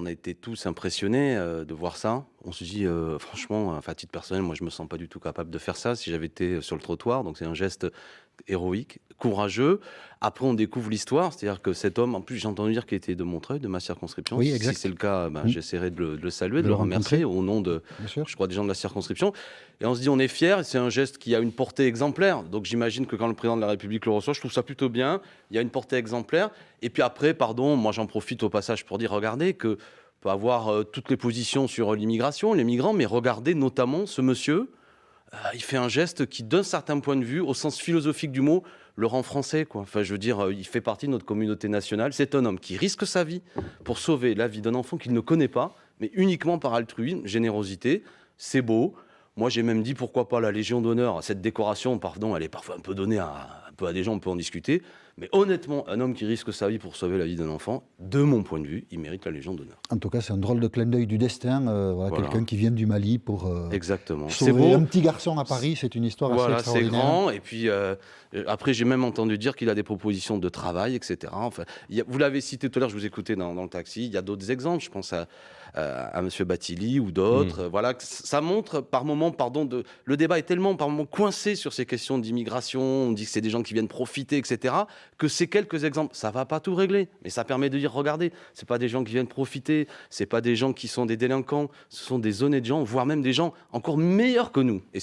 on a été tous impressionnés de voir ça. On se dit, franchement, enfin, à titre personnel, moi, je me sens pas du tout capable de faire ça si j'avais été sur le trottoir. Donc, c'est un geste héroïque, courageux. Après, on découvre l'histoire, c'est-à-dire que cet homme, en plus, j'ai entendu dire qu'il était de Montreuil, de ma circonscription. Oui, Si exact. c'est le cas, ben, Mmh. j'essaierai de le saluer, De de le le rencontrer. remercier au nom de, Bien sûr. je crois, des gens de la circonscription. Et on se dit, on est fiers, c'est un geste qui a une portée exemplaire. Donc, j'imagine que quand le président de la République le reçoit, je trouve ça plutôt bien. Il y a une portée exemplaire. Et puis après, pardon, moi, j'en profite au passage pour dire, regardez, que peut avoir toutes les positions sur l'immigration, les migrants, mais regardez notamment ce monsieur. Il fait un geste qui, d'un certain point de vue, au sens philosophique du mot, le rend français, quoi. Enfin, je veux dire, il fait partie de notre communauté nationale. C'est un homme qui risque sa vie pour sauver la vie d'un enfant qu'il ne connaît pas, mais uniquement par altruisme, générosité. C'est beau. Moi, j'ai même dit pourquoi pas la Légion d'honneur. Cette décoration, pardon, elle est parfois un peu donnée un peu à des gens, on peut en discuter. Mais honnêtement, un homme qui risque sa vie pour sauver la vie d'un enfant, de mon point de vue, il mérite la Légion d'honneur. En tout cas, c'est un drôle de clin d'œil du destin. Voilà, Voilà. Quelqu'un qui vient du Mali pour Exactement. C'est sauver beau. un petit garçon à Paris, c'est une histoire assez Voilà, c'est extraordinaire. grand. Et puis, après, j'ai même entendu dire qu'il a des propositions de travail, etc. Enfin, vous l'avez cité tout à l'heure, je vous écoutais dans le taxi. Il y a d'autres exemples. Je pense à M. Bathily ou d'autres. Voilà, ça montre par moments, le débat est tellement par moments coincé sur ces questions d'immigration. On dit que c'est des gens qui viennent profiter, etc. Que ces quelques exemples, ça va pas tout régler. Mais ça permet de dire, regardez, c'est pas des gens qui viennent profiter, c'est pas des gens qui sont des délinquants, ce sont des honnêtes gens, voire même des gens encore meilleurs que nous. Et